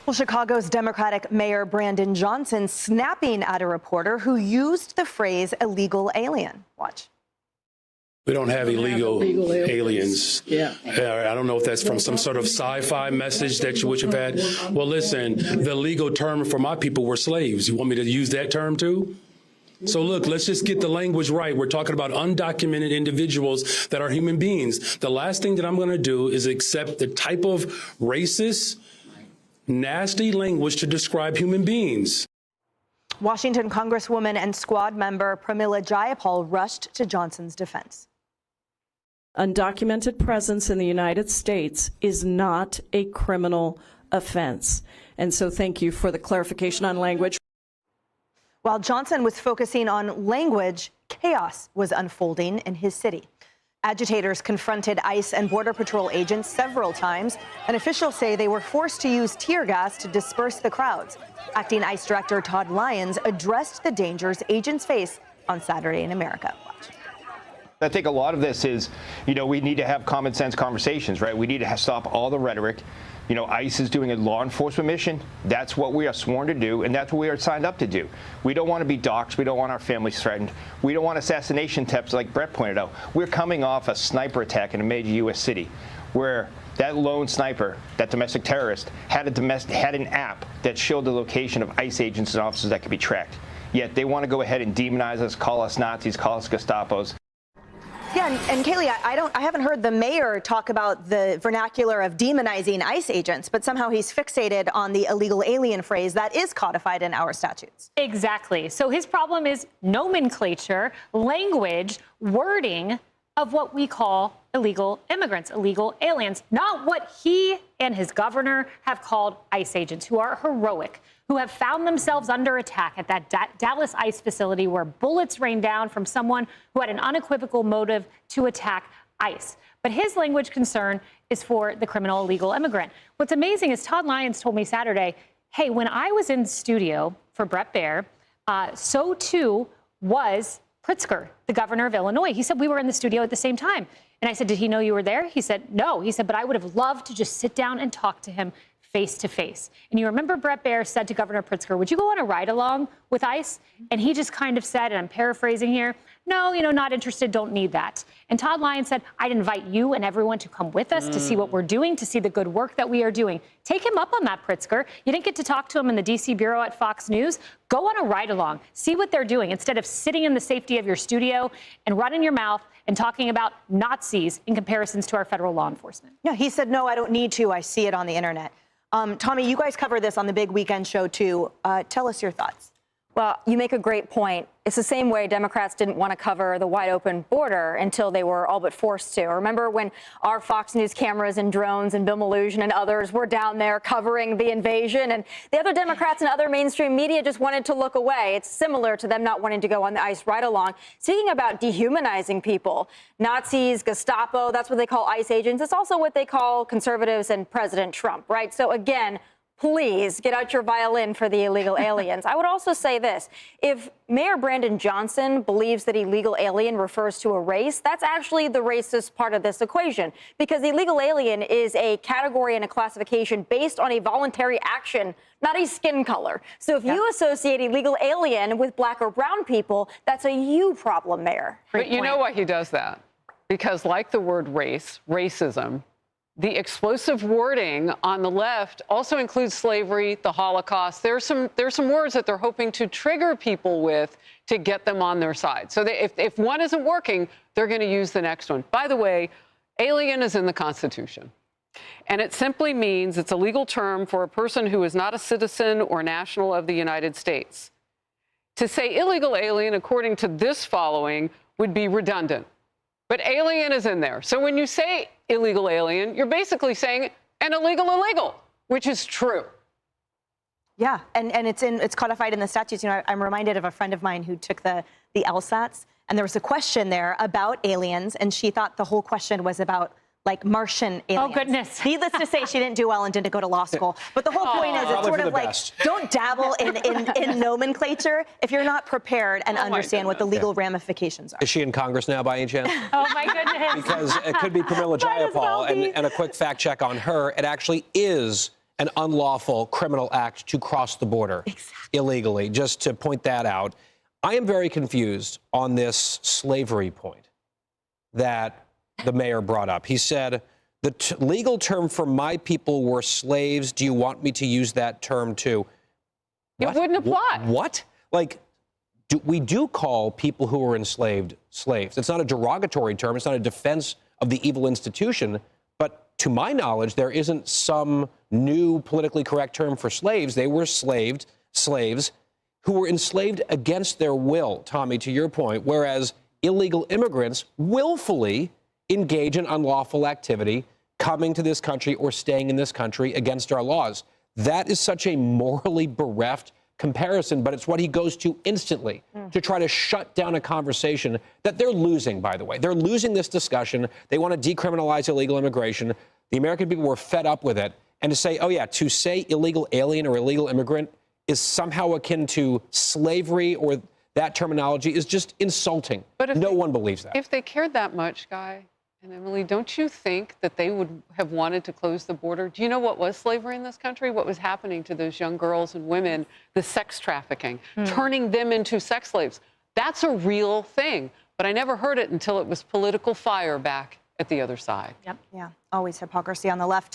Well, Chicago's Democratic Mayor Brandon Johnson snapping at a reporter who used the phrase illegal alien. Watch. We don't have illegal aliens. Yeah. I don't know if that's from some sort of sci-fi message that you would have had. Well, listen, the legal term for my people were slaves. You want me to use that term too? So look, let's just get the language right. We're talking about undocumented individuals that are human beings. The last thing that I'm going to do is accept the type of racist, nasty language to describe human beings. Washington Congresswoman and squad member Pramila Jayapal rushed to Johnson's defense. Undocumented presence in the United States is not a criminal offense. And so thank you for the clarification on language. While Johnson was focusing on language, chaos was unfolding in his city. Agitators confronted ICE and Border Patrol agents several times, and officials say they were forced to use tear gas to disperse the crowds. Acting ICE Director Todd Lyons addressed the dangers agents face on Saturday in America. Watch. I think a lot of this is, we need to have common sense conversations, right? We need to stop all the rhetoric. ICE is doing a law enforcement mission. That's what we are sworn to do, and that's what we are signed up to do. We don't want to be doxxed. We don't want our families threatened. We don't want assassination attempts like Brett pointed out. We're coming off a sniper attack in a major U.S. city where that lone sniper, that domestic terrorist, had an app that showed the location of ICE agents and officers that could be tracked. Yet they want to go ahead and demonize us, call us Nazis, call us Gestapos. Yeah, and Kaylee, I haven't heard the mayor talk about the vernacular of demonizing ICE agents, but somehow he's fixated on the illegal alien phrase that is codified in our statutes. Exactly. So his problem is nomenclature, language, wording of what we call illegal immigrants, illegal aliens, not what he and his governor have called ICE agents, who are heroic, who have found themselves under attack at that Dallas ICE facility where bullets rained down from someone who had an unequivocal motive to attack ICE. But his language concern is for the criminal illegal immigrant. What's amazing is Todd Lyons told me Saturday, hey, when I was in studio for Bret Baier, so too was Pritzker, the governor of Illinois. He said we were in the studio at the same time. And I said, did he know you were there? He said, no. He said, but I would have loved to just sit down and talk to him face to face. And you remember Bret Baier said to Governor Pritzker, would you go on a ride along with ICE? And he just kind of said, and I'm paraphrasing here, no, not interested, don't need that. And Todd Lyons said, I'd invite you and everyone to come with us to see what we're doing, to see the good work that we are doing. Take him up on that, Pritzker. You didn't get to talk to him in the D.C. bureau at Fox News. Go on a ride along, see what they're doing, instead of sitting in the safety of your studio and running your mouth and talking about Nazis in comparisons to our federal law enforcement. Yeah, he said, no, I don't need to. I see it on the internet. Tommy, you guys cover this on the big weekend show, too. Tell us your thoughts. Well, you make a great point. It's the same way Democrats didn't want to cover the wide open border until they were all but forced to. Remember when our Fox News cameras and drones and Bill Maloogian and others were down there covering the invasion, and the other Democrats and other mainstream media just wanted to look away. It's similar to them not wanting to go on the ICE ride along. Speaking about dehumanizing people, Nazis, Gestapo, that's what they call ICE agents. It's also what they call conservatives and President Trump, right? So again, please get out your violin for the illegal aliens. I would also say this. If Mayor Brandon Johnson believes that illegal alien refers to a race, that's actually the racist part of this equation, because illegal alien is a category and a classification based on a voluntary action, not a skin color. So if you associate illegal alien with black or brown people, that's a you problem, Mayor. But you know why he does that? Because like the word race, racism, the explosive wording on the left also includes slavery, the Holocaust. There's some words that they're hoping to trigger people with to get them on their side. So if one isn't working, they're going to use the next one. By the way, alien is in the Constitution. And it simply means it's a legal term for a person who is not a citizen or national of the United States. To say illegal alien, according to this following, would be redundant. But alien is in there. So when you say illegal alien, you're basically saying an illegal, which is true. Yeah, and it's codified in the statutes. I'm reminded of a friend of mine who took the LSATs, and there was a question there about aliens, and she thought the whole question was about like Martian aliens. Oh, goodness. Needless to say, she didn't do well and didn't go to law school. But the whole point is it's sort of like, don't dabble in nomenclature if you're not prepared and understand what the legal ramifications are. Is she in Congress now by any chance? Oh, my goodness. Because it could be Pramila Jayapal, and a quick fact check on her. It actually is an unlawful criminal act to cross the border illegally, just to point that out. I am very confused on this slavery point that the mayor brought up. He said, the legal term for my people were slaves. Do you want me to use that term too? It wouldn't apply. What? Like, we do call people who are enslaved slaves. It's not a derogatory term. It's not a defense of the evil institution. But to my knowledge, there isn't some new politically correct term for slaves. They were slaves who were enslaved against their will, Tommy, to your point, whereas illegal immigrants willfully engage in unlawful activity, coming to this country or staying in this country against our laws. That is such a morally bereft comparison, but it's what he goes to instantly to try to shut down a conversation that they're losing, by the way. They're losing this discussion. They want to decriminalize illegal immigration. The American people were fed up with it. And to say, oh, yeah, to say illegal alien or illegal immigrant is somehow akin to slavery or that terminology is just insulting. But no one believes that. If they cared that much, Guy and Emily, don't you think that they would have wanted to close the border? Do you know what was slavery in this country? What was happening to those young girls and women? The sex trafficking, turning them into sex slaves. That's a real thing. But I never heard it until it was political fire back at the other side. Yep. Yeah. Always hypocrisy on the left.